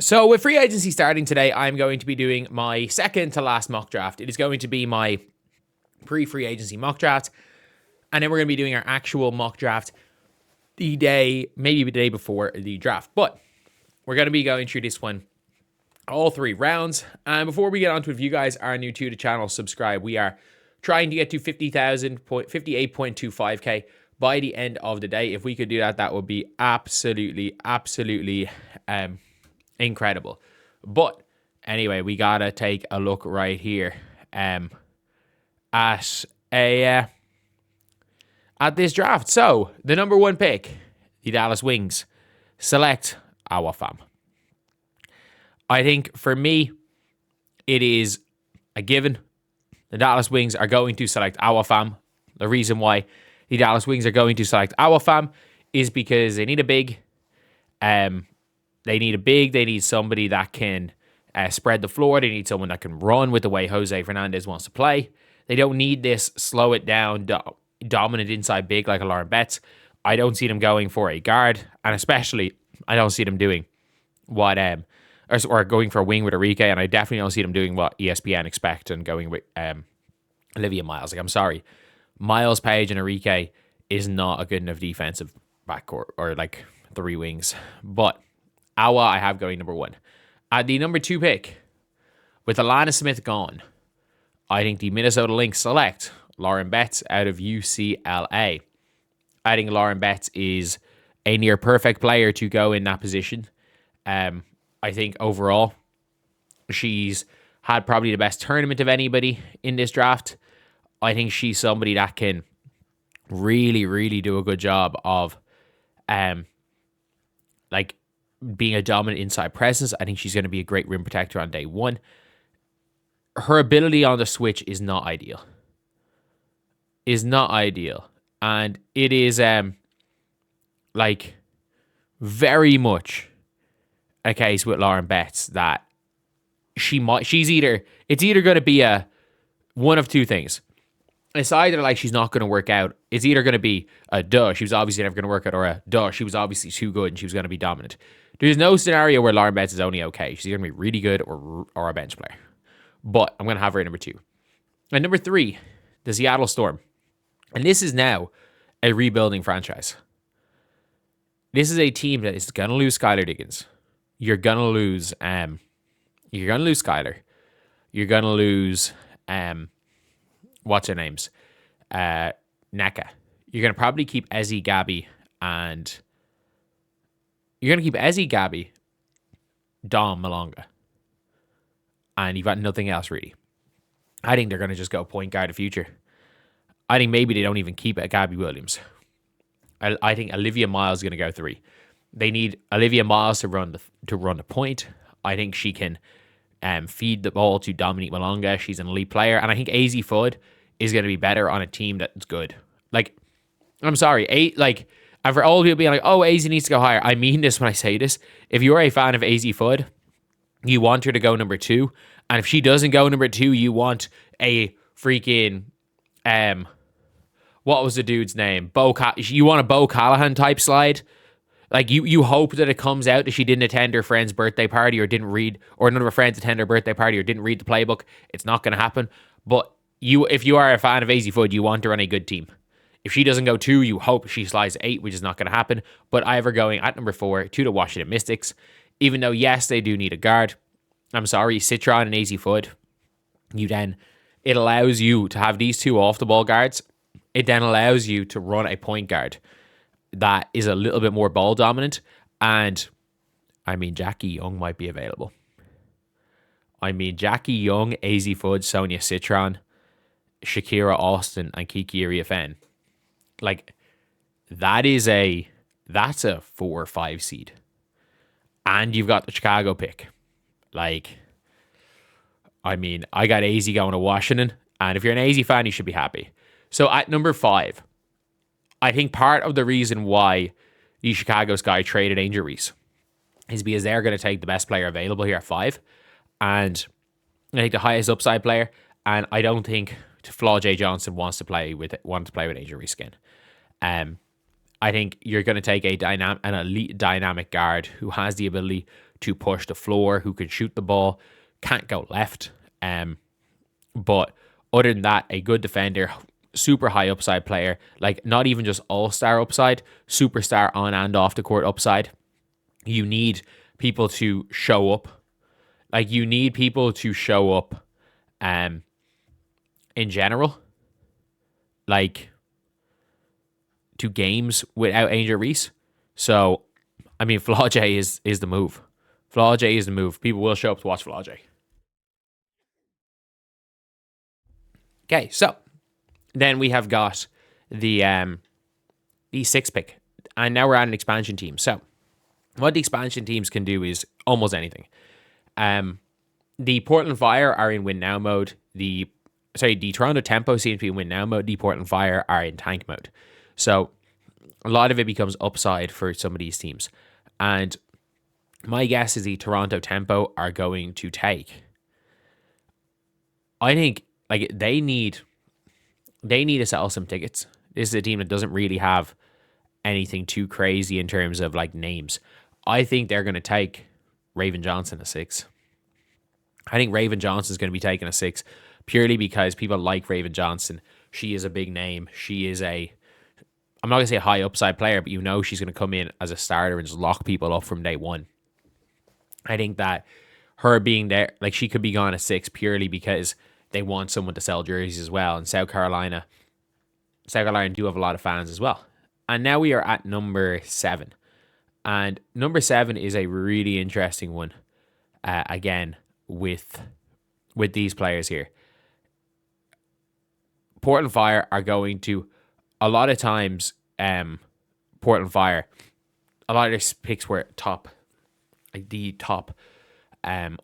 So with free agency starting today, I'm going to be doing my second to last mock draft. It is going to be my pre-free agency mock draft. And then we're going to be doing our actual mock draft maybe the day before the draft. But we're going to be going through this one, all 3 rounds. And before we get on to it, if you guys are new to the channel, subscribe. We are trying to get to 58.25k by the end of the day. If we could do that, that would be absolutely incredible. But anyway, we gotta take a look right here at this draft. So the number 1 pick, the Dallas Wings, select Awafam. I think for me, it is a given. The Dallas Wings are going to select Awafam. The reason why the Dallas Wings are going to select Awafam is because they need a big. They need somebody that can spread the floor. They need someone that can run with the way Jose Fernandez wants to play. They don't need this slow it down, dominant inside big like a Lauren Betts. I don't see them going for a guard, and especially I don't see them doing what or going for a wing with Enrique, and I definitely don't see them doing what ESPN expect and going with Olivia Miles. Like, I'm sorry, Miles, Page, and Enrique is not a good enough defensive backcourt or like 3 wings. But Awa, I have going number 1. At the number 2 pick, with Alana Smith gone, I think the Minnesota Lynx select Lauren Betts out of UCLA. I think Lauren Betts is a near perfect player to go in that position. I think overall, she's had probably the best tournament of anybody in this draft. I think she's somebody that can really do a good job of being a dominant inside presence. I think she's going to be a great rim protector on day 1. Her ability on the switch is not ideal. And it is very much a case with Lauren Betts that it's either going to be one of 2 things. It's either like she's not going to work out. It's either going to be a duh, she was obviously never going to work out, or a duh, she was obviously too good and she was going to be dominant. There's no scenario where Lauren Betts is only okay. She's going to be really good or a bench player. But I'm going to have her at number 2. And number 3, the Seattle Storm. And this is now a rebuilding franchise. This is a team that is going to lose Skylar Diggins. You're going to lose Skylar. You're going to lose what's her names? Naka. You're going to probably keep Ezzy, Gabby, and Dom Malonga. And you've got nothing else, really. I think they're going to just go point guard of future. I think maybe they don't even keep it at Gabby Williams. I think Olivia Miles is going to go 3. They need Olivia Miles to run the point. I think she can feed the ball to Dominique Malonga. She's an elite player. And I think AZ Fudd is going to be better on a team that's good. Like, I'm sorry. And for all people being like, oh, AZ needs to go higher. I mean this when I say this. If you're a fan of AZ Fudd, you want her to go number 2. And if she doesn't go number 2, you want a freaking, what was the dude's name? You want a Bo Callahan type slide. Like, you hope that it comes out that she didn't attend her friend's birthday party or didn't read, or none of her friends attend her birthday party or didn't read the playbook. It's not going to happen. But if you are a fan of AZ Fudd, you want her on a good team. If she doesn't go 2, you hope she slides 8, which is not going to happen. But I have her going at number 4 to the Washington Mystics. Even though, yes, they do need a guard. I'm sorry, Citron and AZ Fudd. It allows you to have these 2 off-the-ball guards. It then allows you to run a point guard that is a little bit more ball dominant. And, I mean, Jackie Young might be available. Jackie Young, AZ Fudd, Sonia Citron, Shakira Austin, and Kiki Iriafen. Like, that's a 4 or 5 seed. And you've got the Chicago pick. I got AZ going to Washington. And if you're an AZ fan, you should be happy. So at number 5, I think part of the reason why the Chicago Sky traded Angel Reese is because they're going to take the best player available here at 5. And I think the highest upside player. And I don't think Flaw J. Johnson wants to play with Angel Reese again. I think you're going to take an elite dynamic guard who has the ability to push the floor, who can shoot the ball, can't go left. But other than that, a good defender, super high upside player, like not even just all-star upside, superstar on and off the court upside. You need people to show up. Like, you need people to show up in general, like, to games without Angel Reese. So, I mean, Flau'jae is the move. Flau'jae is the move. People will show up to watch Flau'jae. Okay, so then we have got the sixth pick, and now we're at an expansion team. So, what the expansion teams can do is almost anything. The Portland Fire are in win now mode. The Toronto Tempo seem to be in win now mode. The Portland Fire are in tank mode. So a lot of it becomes upside for some of these teams. And my guess is the Toronto Tempo are going to take. I think like they need to sell some tickets. This is a team that doesn't really have anything too crazy in terms of like names. I think they're going to take Raven Johnson a 6. I think Raven Johnson is going to be taking a 6 purely because people like Raven Johnson. She is a big name. She is I'm not going to say a high upside player, but you know she's going to come in as a starter and just lock people up from day one. I think that her being there, like she could be gone at 6 purely because they want someone to sell jerseys as well. And South Carolina do have a lot of fans as well. And now we are at number 7. And number 7 is a really interesting one. Again, with these players here. Portland Fire are going to, a lot of times, Portland Fire, a lot of their picks were the top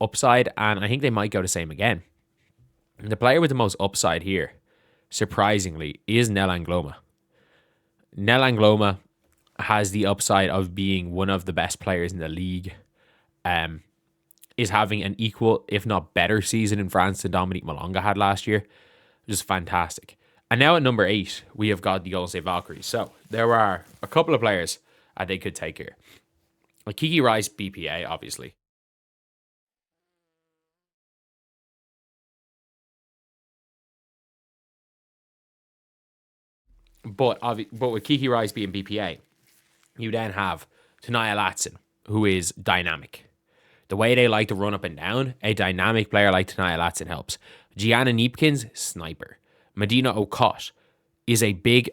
upside, and I think they might go the same again. And the player with the most upside here, surprisingly, is Nell Angloma. Nell Angloma has the upside of being one of the best players in the league. Is having an equal, if not better, season in France than Dominique Malonga had last year. Just fantastic. And now at number 8, we have got the Golden State Valkyries. So there are a couple of players they could take here. Like Kiki Rice, BPA, obviously. But with Kiki Rice being BPA, you then have Tanaya Latson, who is dynamic. The way they like to run up and down, a dynamic player like Tanaya Latson helps. Gianna Neepkins, sniper. Medina Okot is a big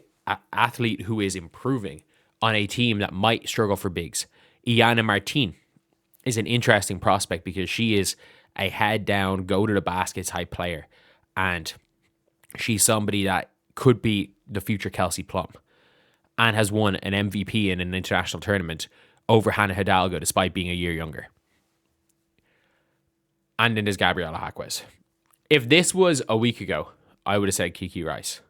athlete who is improving on a team that might struggle for bigs. Iana Martin is an interesting prospect because she is a head down, go to the basket type player. And she's somebody that could be the future Kelsey Plum and has won an MVP in an international tournament over Hannah Hidalgo despite being a year younger. And then there's Gabriela Jaquez. If this was a week ago, I would have said Kiki Rice.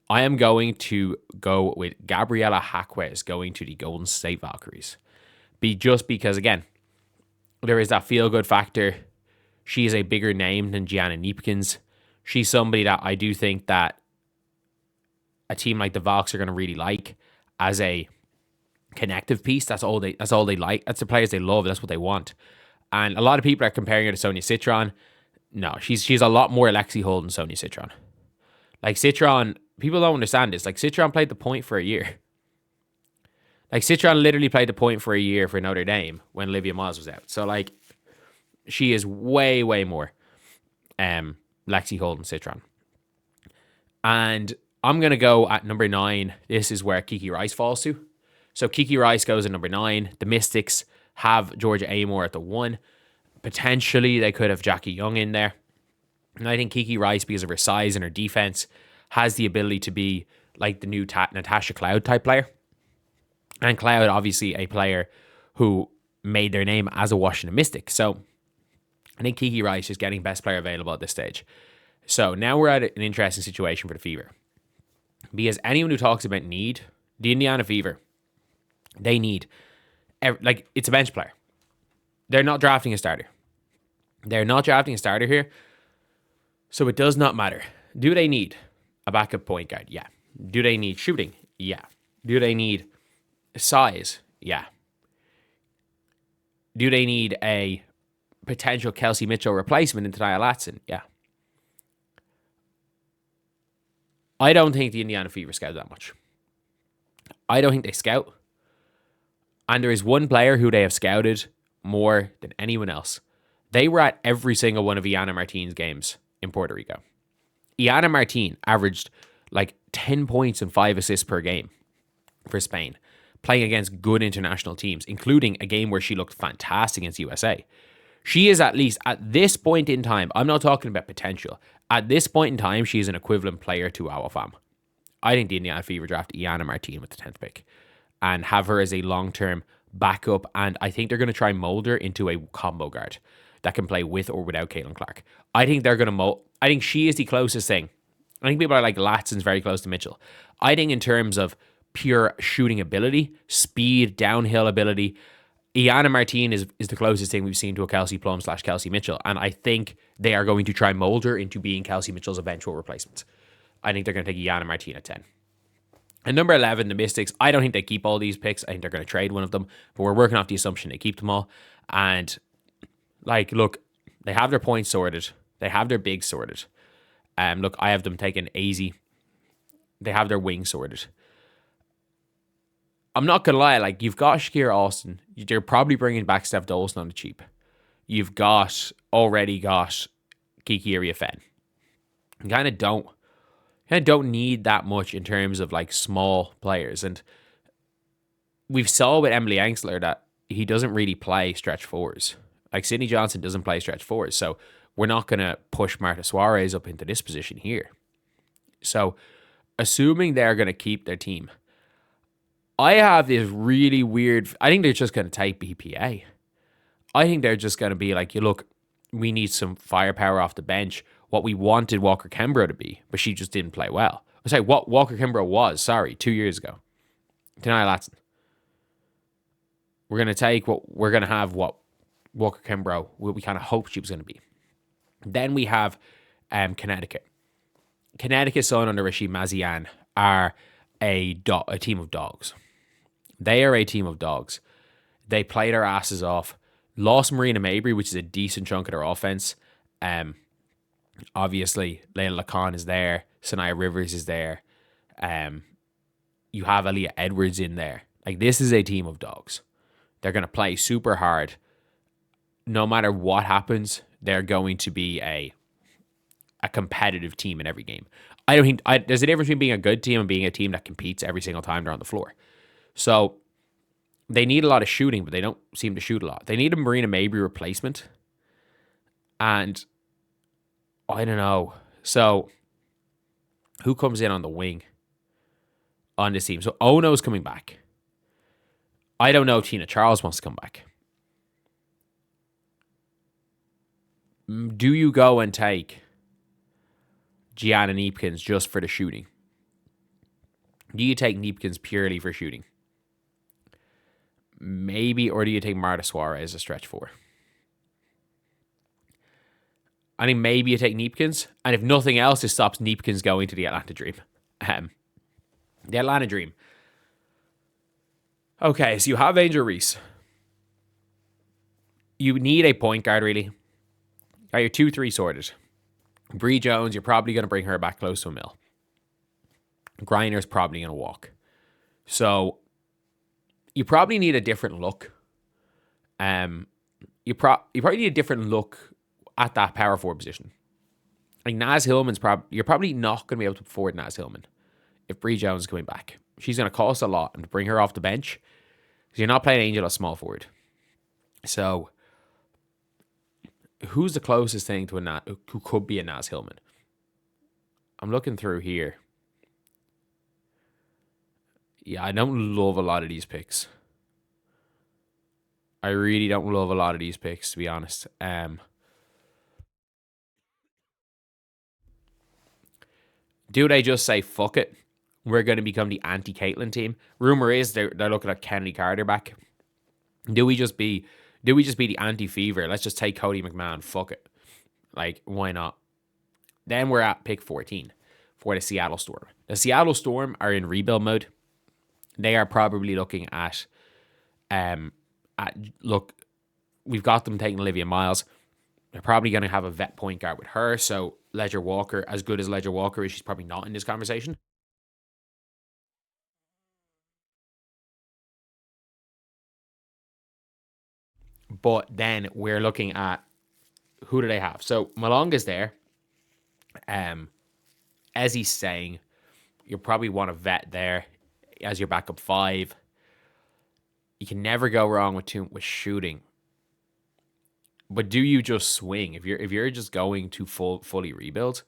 I am going to go with Gabriela Jaquez going to the Golden State Valkyries. Just because, again, there is that feel-good factor. She is a bigger name than Gianna Neepkins. She's somebody that I do think that a team like the Valks are going to really like as a connective piece. That's all they like. That's the players they love. That's what they want. And a lot of people are comparing her to Sonia Citron. No, she's a lot more Lexi Hull than Sonia Citron. Like Citron, people don't understand this. Like Citron played the point for a year. Like Citron literally played the point for a year for Notre Dame when Olivia Miles was out. So like she is way, way more Lexi Hull than Citron. And I'm going to go at number 9. This is where Kiki Rice falls to. So Kiki Rice goes at number 9. The Mystics have Georgia Amore at the 1. Potentially, they could have Jackie Young in there. And I think Kiki Rice, because of her size and her defense, has the ability to be like the new Natasha Cloud type player. And Cloud, obviously, a player who made their name as a Washington Mystic. So I think Kiki Rice is getting best player available at this stage. So now we're at an interesting situation for the Fever. Because anyone who talks about need, the Indiana Fever, they need, like, it's a bench player. They're not drafting a starter. They're not drafting a starter here. So it does not matter. Do they need a backup point guard? Yeah. Do they need shooting? Yeah. Do they need size? Yeah. Do they need a potential Kelsey Mitchell replacement in Tania Latson? Yeah. I don't think the Indiana Fever scout that much. I don't think they scout. And there is one player who they have scouted more than anyone else. They were at every single one of Iana Martin's games in Puerto Rico. Iana Martin averaged like 10 points and 5 assists per game for Spain, playing against good international teams, including a game where she looked fantastic against USA. She is, at least at this point in time, I'm not talking about potential. At this point in time, she is an equivalent player to Awafam. I think the Indiana Fever draft Iana Martin with the 10th pick and have her as a long-term backup. And I think they're going to try and mold her into a combo guard that can play with or without Caitlin Clark. I think they're going to mold. I think she is the closest thing. I think people are like Latson's very close to Mitchell. I think in terms of pure shooting ability, speed, downhill ability, Iana Martin is the closest thing we've seen to a Kelsey Plum / Kelsey Mitchell. And I think they are going to try and mold her into being Kelsey Mitchell's eventual replacement. I think they're going to take Iana Martin at 10. And number 11, the Mystics. I don't think they keep all these picks. I think they're going to trade one of them. But we're working off the assumption they keep them all. And, like, look, they have their points sorted. They have their bigs sorted. Look, I have them taken easy. They have their wings sorted. I'm not going to lie. Like, you've got Shakira Austin. You're probably bringing back Steph Dolson on the cheap. You've already got Kiki Iriafen. You kind of don't need that much in terms of like small players. And we've saw with Emily Engsler that he doesn't really play stretch fours. Like Sydney Johnson doesn't play stretch fours. So we're not going to push Marta Suarez up into this position here. So assuming they're going to keep their team, I have this really weird, I think they're just going to take BPA. I think they're just going to be like, look, we need some firepower off the bench. What we wanted Walker Kimbrough to be, but she just didn't play well. I say what Walker Kimbrough was, 2 years ago. Tania Latson. We're going to have what Walker Kimbrough, what we kind of hoped she was going to be. Then we have Connecticut. Connecticut's son under Rashid Mazian are a team of dogs. They are a team of dogs. They play their asses off. Lost Marina Mabry, which is a decent chunk of their offense. Obviously, Layla Lacan is there. Sanaya Rivers is there. You have Aaliyah Edwards in there. Like, this is a team of dogs. They're going to play super hard. No matter what happens, they're going to be a competitive team in every game. I don't think there's a difference between being a good team and being a team that competes every single time they're on the floor. So they need a lot of shooting, but they don't seem to shoot a lot. They need a Marina Mabry replacement. And I don't know. So who comes in on the wing on this team? So Ono's coming back. I don't know if Tina Charles wants to come back. Do you go and take Gianna Neepkins just for the shooting? Do you take Neepkins purely for shooting? Maybe, or do you take Marta Suarez as a stretch four? I think maybe you take Neepkins, and if nothing else, it stops Neepkins going to the Atlanta Dream. The Atlanta Dream. Okay, so you have Angel Reese. You need a point guard, really. Got your 2-3 sorted. Bree Jones, you're probably going to bring her back close to a mil. Griner's probably going to walk. So you probably need a different look. You probably need a different look at that power forward position. Like Naz Hillman's you're probably not going to be able to afford Naz Hillman if Bree Jones is coming back. She's going to cost a lot, and to bring her off the bench, because you're not playing Angel as small forward. So who's the closest thing to who could be a Naz Hillman? I'm looking through here. Yeah, I don't love a lot of these picks. I really don't love a lot of these picks, to be honest. Do they just say, fuck it, we're going to become the anti-Caitlyn team? Rumor is they're looking at Kennedy Carter back. Do we just be the anti-Fever? Let's just take Cody McMahon. Fuck it. Like, why not? Then we're at pick 14 for the Seattle Storm. The Seattle Storm are in rebuild mode. They are probably looking at we've got them taking Olivia Miles. They're probably going to have a vet point guard with her. So Ledger Walker, as good as Ledger Walker is, she's probably not in this conversation. But then we're looking at who do they have. So Malonga's there. As he's saying, you probably want a vet there as your backup 5. You can never go wrong with shooting. But do you just swing? If you're just going to fully rebuild,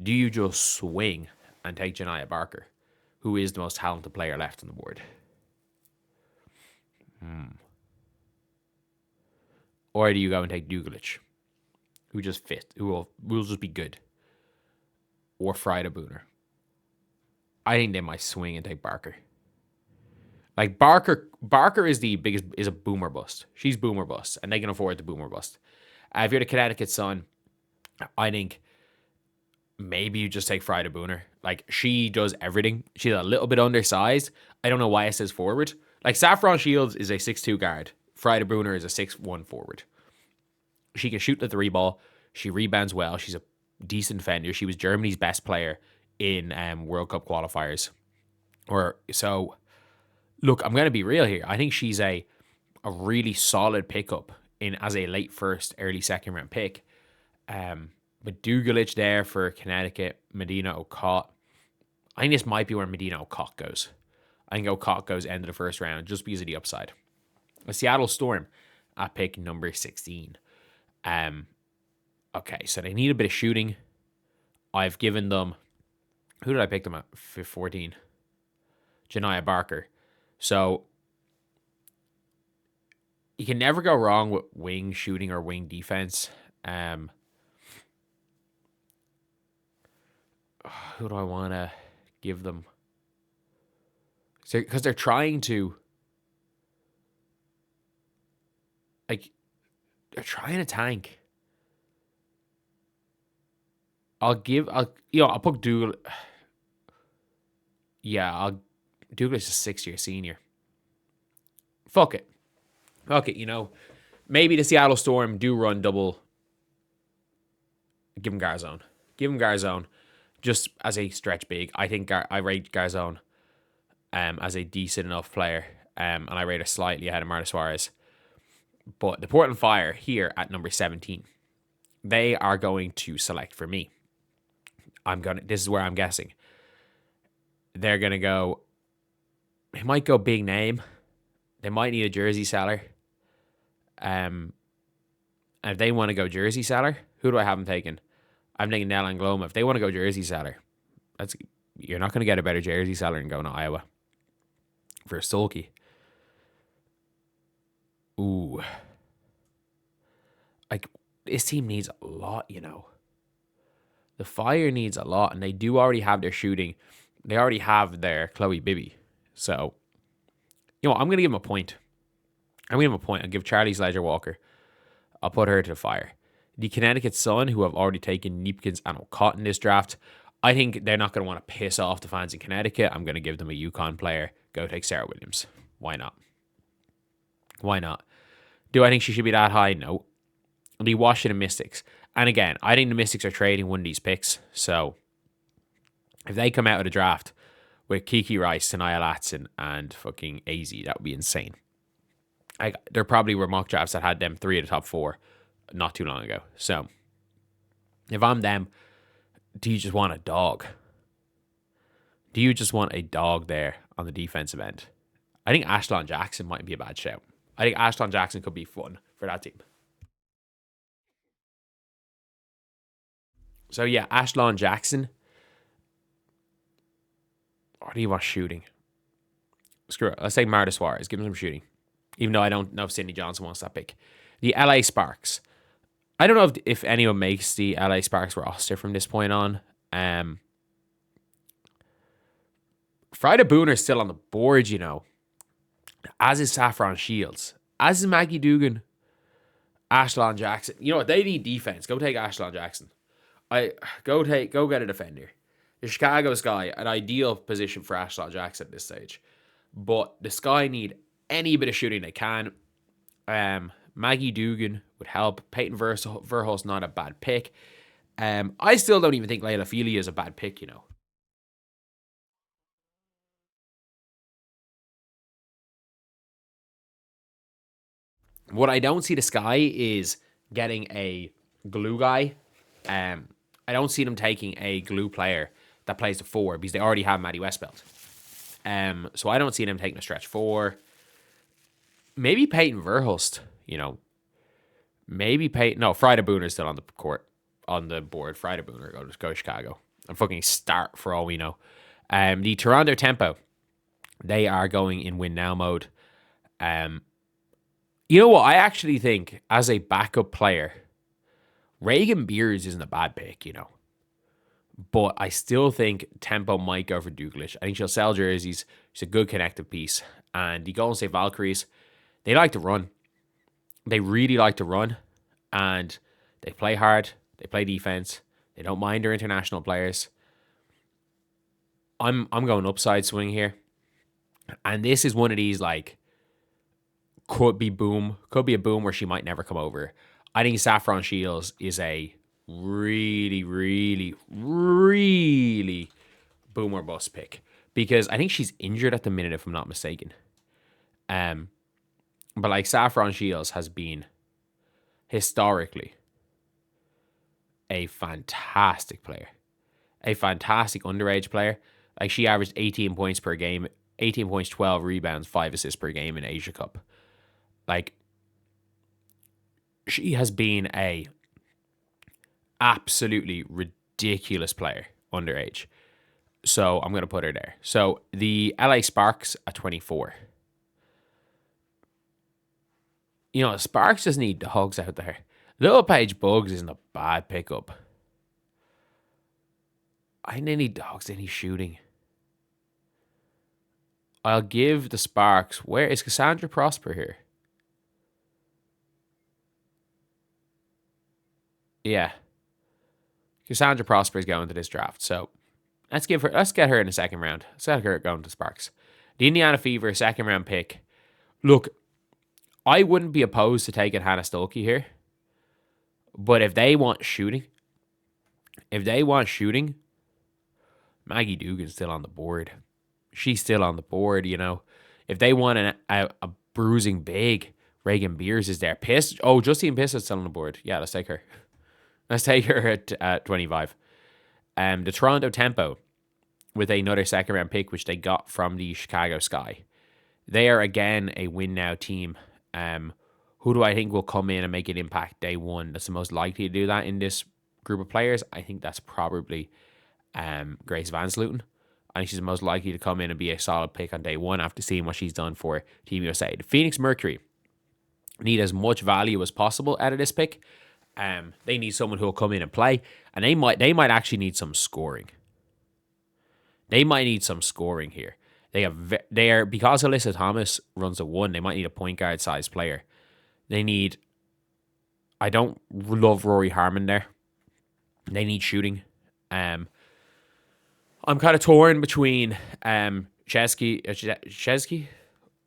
do you just swing and take Janiah Barker, who is the most talented player left on the board? Or do you go and take Dugulich, who just fit, who will just be good? Or Friday Booner? I think they might swing and take Barker. Like Barker is is a boomer bust. She's boomer bust, and they can afford the boomer bust. If you're the Connecticut Sun, I think maybe you just take Friday Booner. Like, she does everything. She's a little bit undersized. I don't know why it says forward. Like, Saffron Shields is a 6'2 guard. Friday Booner is a 6'1 forward. She can shoot the 3 ball. She rebounds well. She's a decent defender. She was Germany's best player in World Cup qualifiers. Look, I'm going to be real here. I think she's a really solid pickup as a late first, early second round pick. But Dugulich there for Connecticut, Medina Okot. I think this might be where Medina Okot goes. I think Okot goes end of the first round just because of the upside. The Seattle Storm at pick number 16. Okay, so they need a bit of shooting. I've given them... Who did I pick them at 14? Janiah Barker. So you can never go wrong with wing shooting or wing defense. Who do I want to give them? Because they're trying to... they're trying to tank. I'll put Dougal. Yeah, Douglas is a 6-year senior. Fuck it. Maybe the Seattle Storm do run double. Give him Garzone. Just as a stretch big. I think I rate Garzone as a decent enough player. And I rate her slightly ahead of Marta Suarez. But the Portland Fire here at number 17, they are going to select for me. This is where I'm guessing. They're going to go... They might go big name. They might need a jersey seller. And if they want to go jersey seller, who do I have them taking? I'm taking Nell Angloma. If they want to go jersey seller, you're not going to get a better jersey seller than going to Iowa for Stolke. Ooh. This team needs a lot, The Fire needs a lot, and they do already have their shooting. They already have their Chloe Bibby. So, I'm going to give them a point. I'll give Charlie's Ledger Walker. I'll put her to the Fire. The Connecticut Sun, who have already taken Neepkins and Okot in this draft, I think they're not going to want to piss off the fans in Connecticut. I'm going to give them a UConn player. Go take Sarah Williams. Why not? Do I think she should be that high? No. The Washington Mystics. And again, I think the Mystics are trading one of these picks. So if they come out of the draft with Kiki Rice, Tanaya Latson, and fucking AZ, that would be insane. There probably were mock drafts that had them 3 of the top 4 not too long ago. So if I'm them, do you just want a dog? Do you just want a dog there on the defensive end? I think Ashlon Jackson might be a bad shout. I think Ashlon Jackson could be fun for that team. So yeah, Ashlon Jackson. Or do you want shooting? Screw it. Let's take Marta Suarez. Give him some shooting. Even though I don't know if Sydney Johnson wants that pick. The LA Sparks. I don't know if anyone makes the LA Sparks roster from this point on. Friday Booner's still on the board, As is Saffron Shields. As is Maggie Dugan. Ashlon Jackson. You know what? They need defense. Go take Ashlon Jackson. Go get a defender. The Chicago Sky, an ideal position for Ashlon Jackson at this stage. But the Sky need any bit of shooting they can. Maggie Dugan would help. Peyton Verhulst, not a bad pick. I still don't even think Layla Feely is a bad pick, you know. What I don't see the Sky is getting a glue guy. I don't see them taking a glue player that plays the 4 because they already have Maddie Westbelt. So I don't see them taking a stretch 4. Maybe Peyton Verhulst, you know. Maybe Peyton. No, Friday Booner's still on the court, on the board. Friday Booner, go to Chicago. I'm fucking start for all we know. The Toronto Tempo, they are going in win now mode. You know what? I actually think as a backup player, Reagan Beers isn't a bad pick, you know. But I still think Tempo might go for Douglas. I think she'll sell jerseys. She's a good connective piece. And the Golden State Valkyries, they like to run. They really like to run. And they play hard. They play defense. They don't mind their international players. I'm going upside swing here. And this is one of these, like, could be a boom where she might never come over. I think Saffron Shields is a really, really, really boom or bust pick because I think she's injured at the minute, if I'm not mistaken. But like Saffron Shields has been historically a fantastic player, a fantastic underage player. Like she averaged 18 points per game, 18 points, 12 rebounds, 5 assists per game in Asia Cup. Like she has been a absolutely ridiculous player underage. So I'm going to put her there. So the LA Sparks at 24. You know, Sparks just need dogs out there. Little Paige Bugs isn't a bad pickup. I think they need dogs. They need shooting. I'll give the Sparks. Where is Cassandra Prosper here? Yeah. Cassandra Prosper is going to this draft. So let's get her in the second round. Let's get her going to Sparks. The Indiana Fever, second round pick. Look, I wouldn't be opposed to taking Hannah Stolke here. But if they want shooting, Maggie Dugan's still on the board. She's still on the board, you know. If they want a bruising big, Reagan Beers is there. Justine Piss is still on the board. Yeah, let's take her. Let's take her at 25. The Toronto Tempo with another second round pick, which they got from the Chicago Sky. They are again a win now team. Who do I think will come in and make an impact day one? That's the most likely to do that in this group of players. I think that's probably Grace VanSlooten. I think she's the most likely to come in and be a solid pick on day one after seeing what she's done for Team USA. The Phoenix Mercury need as much value as possible out of this pick. They need someone who will come in and play, and they might actually need some scoring. They might need some scoring here. They are because Alyssa Thomas runs a 1. They might need a point guard size player. They need. I don't love Rory Harmon there. They need shooting. I'm kind of torn between Chesky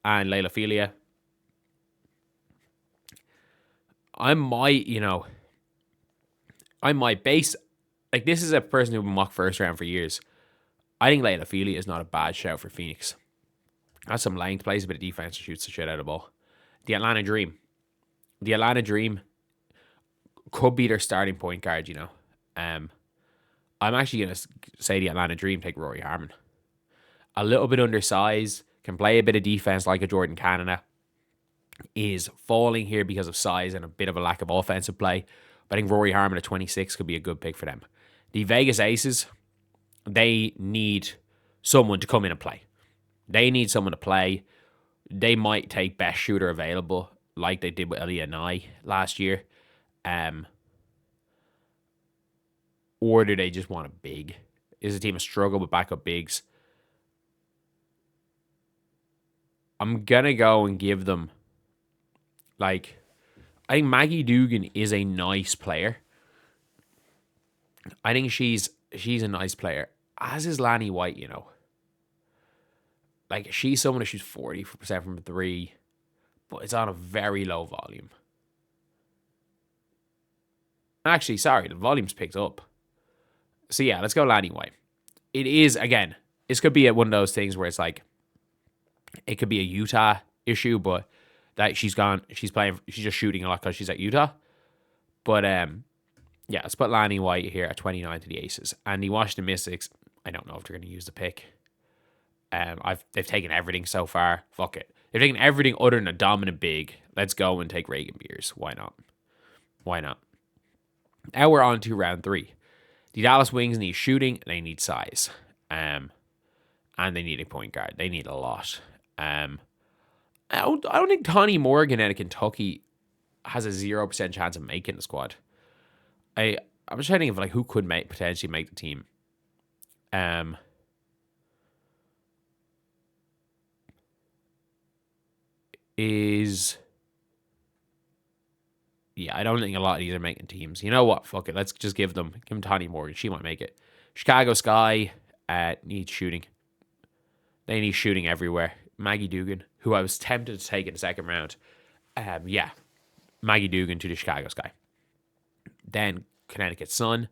and Layla Feely. I might base, like, this is a person who mocked first round for years. I think Layla Feely is not a bad shout for Phoenix. Has some length, plays a bit of defense, and shoots the shit out of the ball. The Atlanta Dream could be their starting point guard, you know. I'm actually going to say the Atlanta Dream take Rory Harmon. A little bit undersized, can play a bit of defense like a Jordan Canada. Is falling here because of size and a bit of a lack of offensive play. But I think Rory Harmon at 26 could be a good pick for them. The Vegas Aces, they need someone to come in and play. They need someone to play. They might take best shooter available, like they did with Aaliyah Nye last year. Or do they just want a big? Is the team a struggle with backup bigs? I'm going to go and give them, like, I think Maggie Dugan is a nice player. I think she's a nice player. As is Lanny White, you know. Like, she's someone who shoots 40% from 3, but it's on a very low volume. Actually, sorry, the volume's picked up. So yeah, let's go Lanny White. It is, again, this could be one of those things where it's like, it could be a Utah issue, but that she's just shooting a lot because she's at Utah. But yeah, let's put Lanny White here at 29 to the Aces. And the Washington Mystics, I don't know if they're going to use the pick. They've taken everything so far. Fuck it. They've taken everything other than a dominant big. Let's go and take Reagan Beers. Why not? Why not? Now we're on to round 3. The Dallas Wings need shooting. They need size. And they need a point guard. They need a lot. I don't think Tawny Morgan out of Kentucky has a 0% chance of making the squad. I'm just trying to think of like who could potentially make the team. I don't think a lot of these are making teams. You know what? Fuck it. Let's just give them Tawny Morgan. She might make it. Chicago Sky needs shooting. They need shooting everywhere. Maggie Dugan, who I was tempted to take in the second round. Maggie Dugan to the Chicago Sky. Then Connecticut Sun.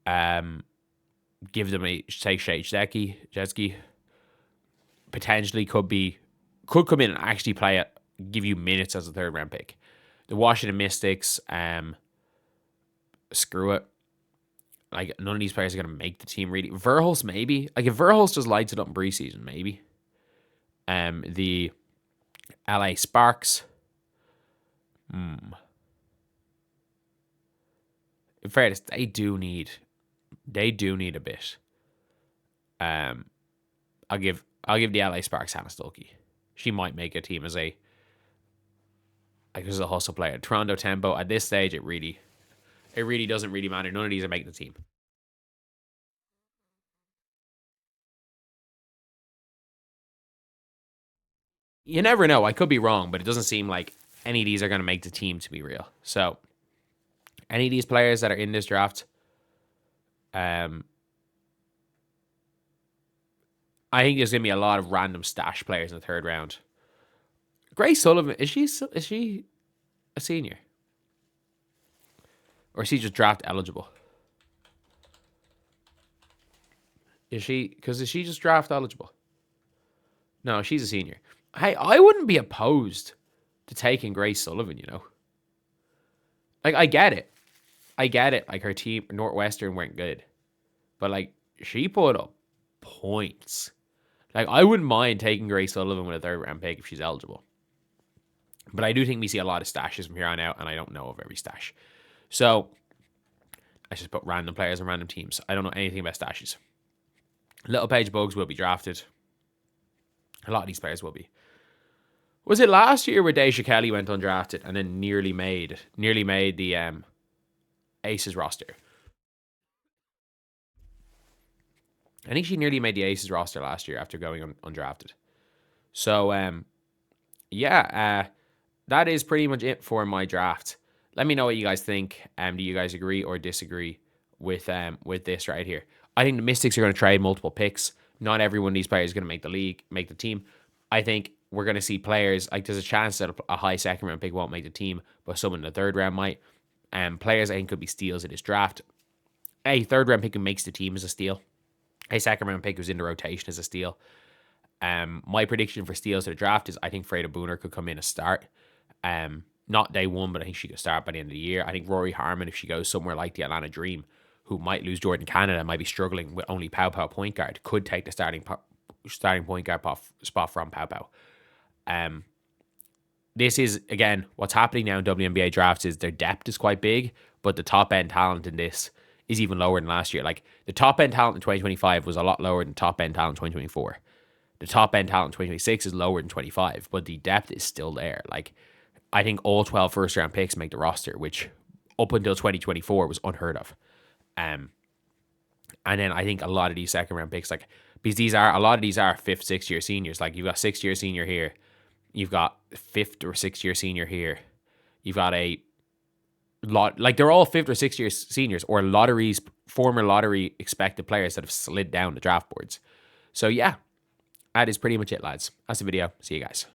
Give them take Shea Jetsky. Potentially could come in and actually play it, give you minutes as a third round pick. The Washington Mystics, screw it. Like, none of these players are going to make the team, really. Verhulst, maybe. Like, if Verhulst just lights it up in preseason, maybe. The LA Sparks. In fairness, they do need a bit. I'll give the LA Sparks Hannah Stuckey. She might make a team as a hustle player. Toronto Tempo, at this stage, it really doesn't really matter. None of these are making the team. You never know. I could be wrong, but it doesn't seem like any of these are going to make the team, to be real. So, any of these players that are in this draft, I think there's going to be a lot of random stash players in the third round. Grace Sullivan, is she a senior? Or is she just draft eligible? Is she just draft eligible? No, she's a senior. Hey, I wouldn't be opposed to taking Grace Sullivan, you know. Like, I get it. Like, her team, Northwestern, weren't good. But, like, she put up points. Like, I wouldn't mind taking Grace Sullivan with a third round pick if she's eligible. But I do think we see a lot of stashes from here on out, and I don't know of every stash. So, I just put random players and random teams. I don't know anything about stashes. Little Page Bugs will be drafted. A lot of these players will be. Was it last year where Deja Kelly went undrafted and then nearly made the Aces roster? I think she nearly made the Aces roster last year after going undrafted. So, that is pretty much it for my draft. Let me know what you guys think. Do you guys agree or disagree with this right here? I think the Mystics are going to trade multiple picks. Not every one of these players is going to make the team. I think we're going to see players, like, there's a chance that a high second round pick won't make the team, but someone in the third round might. Players I think could be steals in this draft. A third round pick who makes the team is a steal. A second round pick who's in the rotation is a steal. My prediction for steals to the draft is I think Freda Booner could come in and start. Not day one, but I think she could start by the end of the year. I think Rory Harmon, if she goes somewhere like the Atlanta Dream, who might lose Jordan Canada, might be struggling with only Pow Pow point guard, could take the starting point guard spot from Pow Pow. This is, again, what's happening now in WNBA drafts is their depth is quite big, but the top end talent in this is even lower than last year. Like, the top end talent in 2025 was a lot lower than top end talent in 2024. The top end talent in 2026 is lower than 25, but the depth is still there. Like, I think all 12 first round picks make the roster, which up until 2024 was unheard of. And then I think a lot of these second round picks, like, because a lot of these are 5th, 6th year seniors. Like, you've got 6th year senior here. You've got 5th or 6th year senior here. You've got a lot, like, they're all 5th or 6th year seniors or former lottery expected players that have slid down the draft boards. So yeah, that is pretty much it, lads. That's the video. See you guys.